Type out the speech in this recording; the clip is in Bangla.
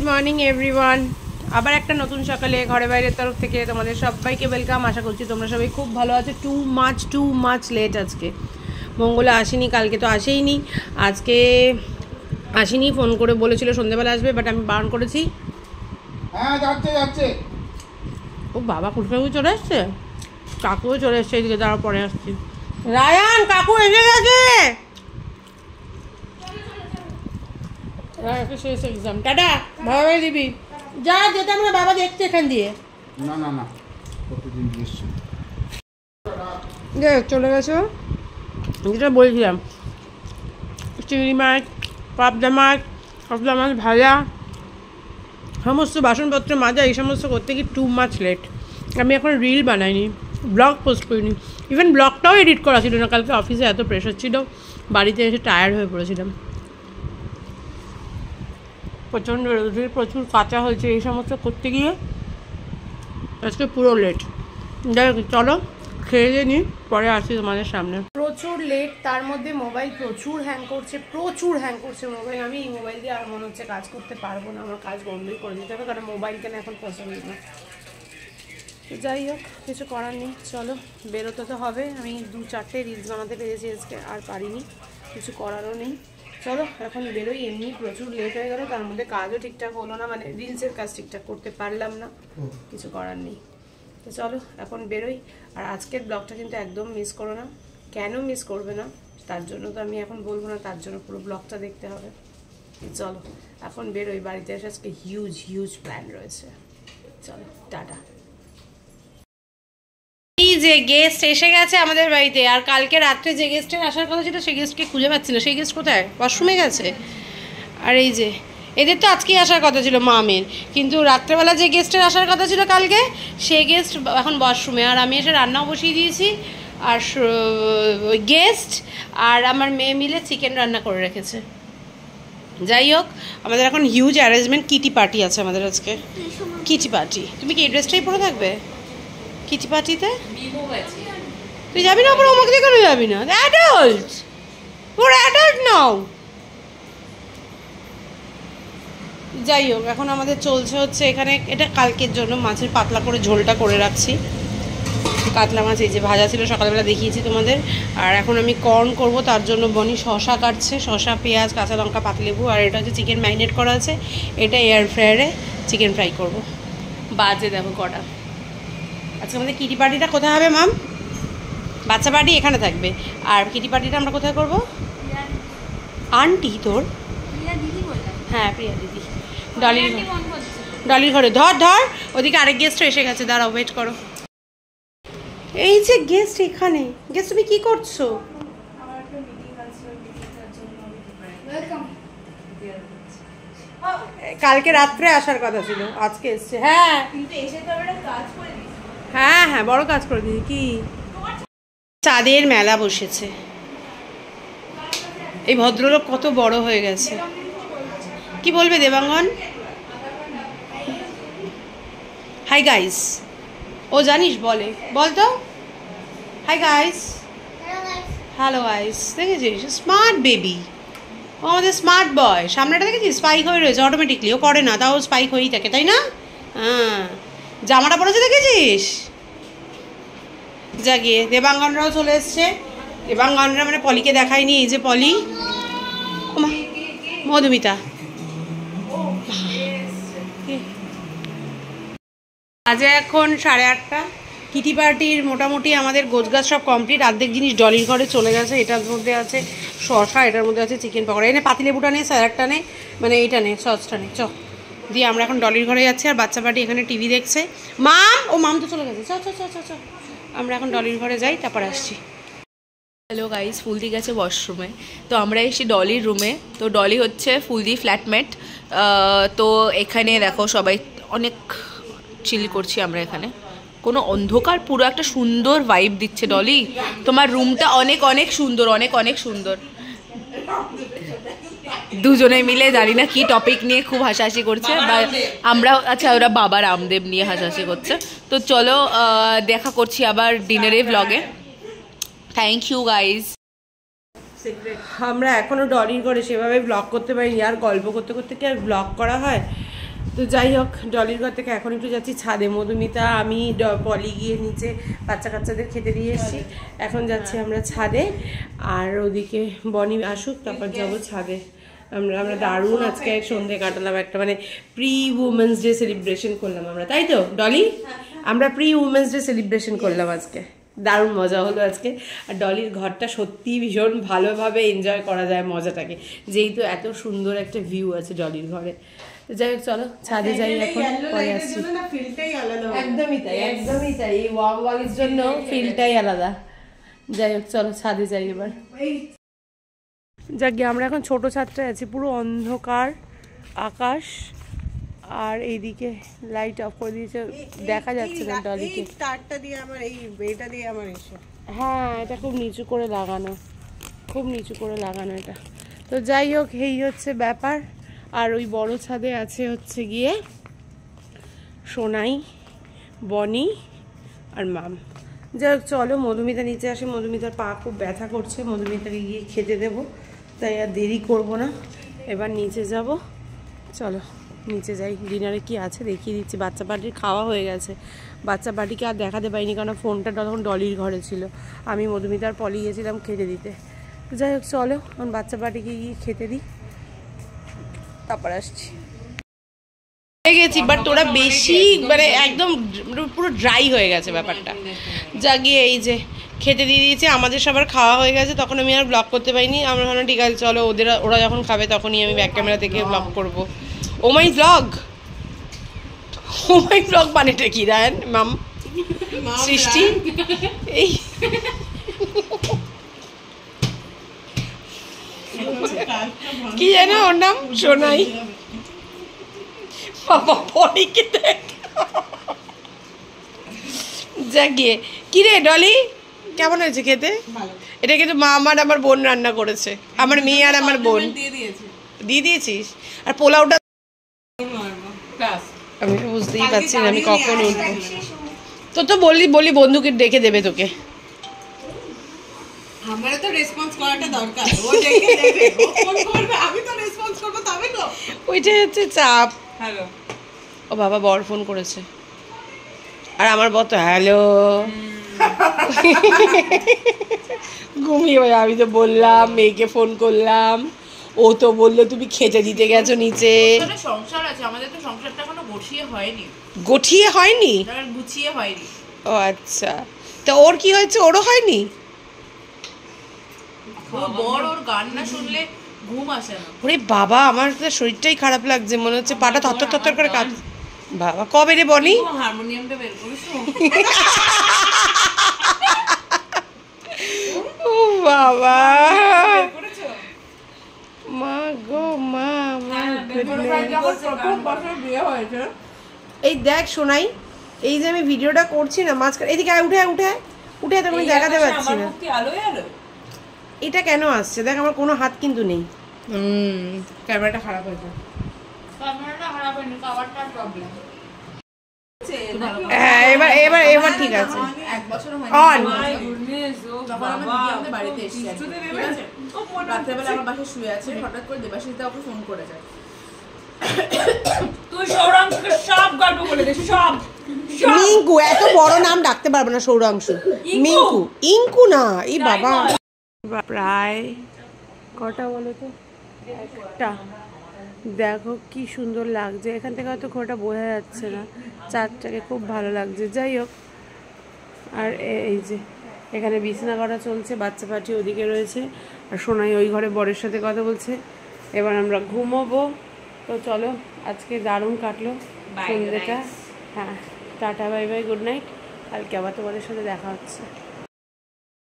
Morning everyone. আবার একটা নতুন সকালে ঘরে বাইরের তরফ থেকে তোমাদের সবাইকে ওয়েলকাম। আশা করছি তোমরা সবাই খুব ভালো আছো। টু মাচ লেট আজকে। মঙ্গলা আসেনি, কালকে তো আসেইনি, আজকে আসেনি। ফোন করে বলেছিল সন্ধ্যেবেলা আসবে, বাট আমি বারণ করেছি। হ্যাঁ যাচ্ছে। ও বাবা, কুটকাকু চলে এসছে, কাকুও চলে এসছে। এদিকে দাঁড়া, পরে আসছি। রায়ান, কাকু এসে গেছে। শেষ এক্সাম, টাটা, ভালো দিবি। যা যেতাম না, বাবা দেখছে এখান দিয়ে। না কতদিন দিয়েছি চলে গেছো। যেটা বলছিলাম, চিংড়ি মাছ, পাবদা মাছ, পাবদা মাছ ভাজা, সমস্ত বাসনপত্র মাজা, এই সমস্ত করতে কি টু মাচ লেট। আমি এখন রিল বানাইনি, ব্লগ পোস্ট করিনি, ইভেন ব্লগটাও এডিট করা ছিল না। কালকে অফিসে এত প্রেশার ছিল, বাড়িতে এসে টায়ার্ড হয়ে পড়েছিলাম। প্রচণ্ড রোদের, প্রচুর কাঁচা হয়েছে, এই সমস্ত করতে গিয়ে আজকে পুরো লেট। যাই হোক, চলো খেয়ে দিয়ে নিই, পরে আসি তোমাদের সামনে। প্রচুর লেট, তার মধ্যে মোবাইল প্রচুর হ্যাং করছে মোবাইল। আমি এই মোবাইল দিয়ে আর মনে হচ্ছে কাজ করতে পারবো না, আমার কাজ বন্ধই করে দিতে হবে, কারণ মোবাইল কেন এখন পছন্দ না। যাই হোক, কিছু করার নেই, চলো বেরোতে তো হবে। আমি 2-4টে রিলস বানাতে পেরেছি আজকে, আর পারিনি, কিছু করারও নেই। চলো এখন বেরোই। এমনি প্রচুর লেট হয়ে গেল, তার মধ্যে কাজও ঠিকঠাক হলো না, মানে রিলসের কাজ ঠিকঠাক করতে পারলাম না, কিছু করার নেই। তো চলো এখন বেরোই। আর আজকের ব্লগটা কিন্তু একদম মিস করো না। কেন মিস করবে না তার জন্য তো আমি এখন বলবো না, তার জন্য পুরো ব্লগটা দেখতে হবে। চলো এখন বেরোই, বাড়িতে এসে আজকে হিউজ প্ল্যান রয়েছে। চলো টাটা। এই যে গেস্ট এসে গেছে আমাদের বাড়িতে, আর কালকে রাত্রে যে গেস্টের আসার কথা ছিল সেই গেস্টকে খুঁজে পাচ্ছি না। সেই গেস্ট কোথায়? ওয়াশরুমে গেছে। আর এই যে এদের তো আজকেই আসার কথা ছিল মামের, কিন্তু রাত্রেবেলা যে গেস্টের আসার কথা ছিল কালকে, সেই গেস্ট এখন ওয়াশরুমে। আর আমি এসে রান্নাও বসিয়ে দিয়েছি, আর গেস্ট আর আমার মেয়ে মিলে চিকেন রান্না করে রেখেছে। যাই হোক, আমাদের এখন হিউজ অ্যারেঞ্জমেন্ট, কিটি পার্টি আছে আমাদের আজকে। কিটি পার্টি, তুমি কি এই ড্রেসটাই পরে থাকবে কিটি পার্টিতে? তুই যাবি না? আবার আমাকে কেন যাবি না? অ্যাডাল্ট, ওর অ্যাডাল্ট নাও। যাই হোক, এখন আমাদের চলছে হচ্ছে এখানে, এটা কালকের জন্য মাছের পাতলা করে ঝোলটা করে রাখছি। কাতলা মাছ এই যে ভাজা ছিল, সকালবেলা দেখিয়েছি তোমাদের। আর এখন আমি কর্ন করব, তার জন্য বনি শসা কাটছে, শসা, পেঁয়াজ, কাঁচা লঙ্কা, পাতিলেবু। আর এটা হচ্ছে চিকেন ম্যারিনেট করা আছে, এটা এয়ার ফ্রায়ারে চিকেন ফ্রাই করব। বাজে দেখো কটা। আজকে আমাদের কিটি পার্টিটা কোথায় হবে মাম? বাচ্চা পার্টি এখানে থাকবে, আর কিটি পার্টিটা আমরা কোথায় করব? আন্টি তোর? হ্যাঁ প্রিয়া দিদি, ডলির ঘরে। ধর ওদিকে আরেক গেস্ট এসে গেছে, দাঁড়াও ওয়েট করো। এই যে গেস্ট এখানে। গেস্ট তুমি কি করছো? কালকে রাত্রে আসার কথা ছিল, আজকে এসছে। হ্যাঁ হ্যাঁ বড় কাজ করে দিদি। কি চাঁদের মেলা বসেছে। এই ভদ্রলোক কত বড় হয়ে গেছে। কি বলবে দেবাঙ্গন? Hi guys. ও জানিস বলে, বল তো হাই গাইস। Hello guys. দেখেছিস স্মার্ট বেবি, ও আমাদের স্মার্ট বয়। সামনেটা দেখেছিস স্পাইক হয়ে রয়েছে অটোমেটিকলি, ও করে না, তাও স্পাইক হয়েই থাকে, তাই না? হ্যাঁ, জামাটা পরেছে দেখেছিস? জাগিয়ে দেবাঙ্গনরাও চলে এসছে। দেবাঙ্গনরা মানে পলিকে দেখায়নি, এই যে পলি, মধুমিতা। আজে এখন 8:30। কিটি পার্টির মোটামুটি আমাদের গোছগাছ সব কমপ্লিট। অর্ধেক জিনিস ডলির ঘরে চলে গেছে। এটার মধ্যে আছে শসা, এটার মধ্যে আছে চিকেন পকোড়া। এনে পাতিলেবুটা নেই, স্যালাডটা নেই, মানে এইটা নেই, সসটা নেই। দিয়ে আমরা এখন ডলির ঘরে যাচ্ছি, আর বাচ্চা পার্টি এখানে টিভি দেখছে। মাম তো চলে গেছে। চ আমরা এখন ডলির ঘরে যাই, তারপর আসছি। হ্যালো গাইস, ফুলদি গেছে ওয়াশরুমে, তো আমরা এসেছি ডলির রুমে। তো ডলি হচ্ছে ফুলদি ফ্ল্যাটমেট। তো এখানে দেখো সবাই অনেক চিল করছি আমরা এখানে। কোনো অন্ধকার, পুরো একটা সুন্দর ভাইব দিচ্ছে ডলি। তোমার রুমটা অনেক সুন্দর, অনেক সুন্দর। দুজনে মিলে জানি না কি টপিক নিয়ে খুব হাসাহাসি করছে, বা আমরা, আচ্ছা ওরা বাবা রামদেব নিয়ে হাসাহাসি করছে। তো চলো দেখা করছি আবার ডিনারে ব্লগে। Thank you guys. আমরা এখনও ডলির ঘরে সেভাবে ব্লগ করতে পারিনি, আর গল্প করতে করতে কি আর ব্লগ করা হয়? তো যাই হোক, ডলির ঘর থেকে এখন একটু যাচ্ছি ছাদে। মধুমিতা, আমি, পলি গিয়ে নিচে বাচ্চা কাচ্চাদের খেতে দিয়ে এসেছি। এখন যাচ্ছি আমরা ছাদে, আর ওদিকে বনি আসুক, তারপর যাবো ছাদে। আমরা দারুণ আজকে সন্ধে কাটালাম, একটা মানে প্রি উমেন্স ডে সেলিব্রেশন করলাম আমরা, তাই তো ডলি? আমরা প্রি উমেন্স ডে সেলিব্রেশন করলাম আজকে, দারুণ মজা হলো আজকে। আর ডলির ঘরটা সত্যি ভীষণ ভালোভাবে এনজয় করা যায় মজাটাকে, যেহেতু এত সুন্দর একটা ভিউ আছে ডলির ঘরে। যাই হোক, চলো ছাদে যাই, এখন পরে আসছি। একদমই তাই, একদমই তাই, এই ওয়ার্ম ওয়ালের জন্য ফিলটাই আলাদা। যাই হোক, চলো ছাদে যাই এবার। যাক গিয়ে, আমরা এখন ছোট ছাদটায় আছি, পুরো অন্ধকার আকাশ, আর এইদিকে লাইট অফ করে দিয়েছে, দেখা যাচ্ছে না ডলিকে। তারটা দিয়ে আমার এটা দিয়ে আমার এসে, হ্যাঁ, এটা খুব নিচু করে লাগানো, খুব নিচু করে লাগানো এটা। তো যাই হোক, এই হচ্ছে ব্যাপার। আর ওই বড় ছাদে আছে হচ্ছে গিয়ে সোনাই, বনি আর মাম। যাই হোক, চলো মধুমিতা নিচে আসে, মধুমিতার পা খুব ব্যথা করছে, মধুমিতাকে গিয়ে খেতে দেবো, তাই আর দেরি করব না, এবার নিচে যাব। চলো নিচে যাই, ডিনারে কি আছে দেখিয়ে দিচ্ছি। বাচ্চা পার্টির খাওয়া হয়ে গেছে, বাচ্চা পার্টিকে আর দেখাতে পারিনি, কারণ ফোনটা তখন ডলির ঘরে ছিল, আমি মধুমিতার পলি গিয়েছিলাম খেতে দিতে। যাই হোক, চলো এখন বাচ্চা পার্টিকে গিয়ে খেতে দিই, তারপর আসছি। গেছি, বাট তোরা বেশি মানে একদম পুরো ড্রাই হয়ে গেছে ব্যাপারটা। জাগিয়ে এই যে খেতে দিয়ে দিয়েছে, আমাদের সবার খাওয়া হয়ে গেছে, তখন আমি আর ব্লগ করতে পারিনি। আমরা ভাবলাম ঠিক আছে চলো, ওরা যখন খাবে তখনই আমি ব্যাক ক্যামেরা থেকে ব্লগ করবো। ও my blog, O my blog মানেটা কি রায়ন মাম সৃষ্টি? এই কি জানো ওর নাম? সোনাই। বাবা পরিকে দেখ। জাগিয়ে কি রে ডলি, কেমন হয়েছে খেতে? এটা কিন্তু মা আমার বোন রান্না করেছে, আমার মেয়ে আর আমার বোন। দিয়ে দিয়েছিস? আর পোলাওটা আমি তো বুঝতেই পারছি না আমি কখন উঠবো। তো বলি বন্ধুকে ডেকে দেবে তোকে। আমারও তো রেসপন্স করাটা দরকার, ও ডেকে দেবে, ও ফোন করবে, আমি তো রেসপন্স করব, তবে তো। ওইটাই হচ্ছে চাপ। হ্যালো, ও বাবা, বর ফোন করেছে, আর আমার বর তো হ্যালো ঘুমিয়ে। ভাই আমি তো বললাম, মেয়েকে ফোন করলাম, ও তো বললো তুমি খেতে দিতে গেছো নিচে। সংসার আছে আমাদের, তো সংসারটা এখনো গঠিয়ে হয়নি। গঠিয়ে হয়নি? গুছিয়ে হয়নি। ও আচ্ছা, তো ওর কি হয়েছে? ওরও হয়নি? বড় ওর গান না শুনলে ঘুম আসে না। ওরে বাবা, আমার তো শরীরটাই খারাপ লাগছে, মনে হচ্ছে পাটা থরথর থরথর করে কাঁপ। বাবা কবে রে বনি? হারমোনিয়ামটা বের করেছো? ও বাবা, মা গো মা, এই দেখ শোনাই, এই যে আমি ভিডিওটা করছি না মাঝখানে, এদিকে উঠে তখন দেখাতে পারছি না। এটা কেন আসছে দেখ, আমার কোনো হাত কিন্তু নেই। ক্যামেরাটা খারাপ হয়েছে। হ্যাঁ, এবার ঠিক আছে। অন। বাড়িতে এসেছি, রাত্রেবেলা আমার বাসায় শুয়ে আছে, হঠাৎ করে দেবাশিস দা ওকে ফোন করে যায়। তুই সৌরাংশকে সব গল্প বলে দিস, সব। মিঙ্কু, এত বড় নাম ডাকতে পারবো না সৌরাংশু। মিঙ্কু, ইঙ্কু না, এই বাবা। প্রায় কটা বলো তো? একটা। দেখো কি সুন্দর লাগছে, এখান থেকে হয়তো খোটা বোঝা যাচ্ছে না, চারটাকে খুব ভালো লাগছে। যাই হোক, আর এই যে এখানে বিছানা করা চলছে, বাচ্চা পাটি ওদিকে রয়েছে, আর সোনাই ওই ঘরে বরের সাথে কথা বলছে। এবার আমরা ঘুমোবো। তো চলো, আজকে দারুণ কাটলো সন্ধ্যেটা। হ্যাঁ, tata bye bye, good night. কালকে আবার তোমাদের সাথে দেখা হচ্ছে।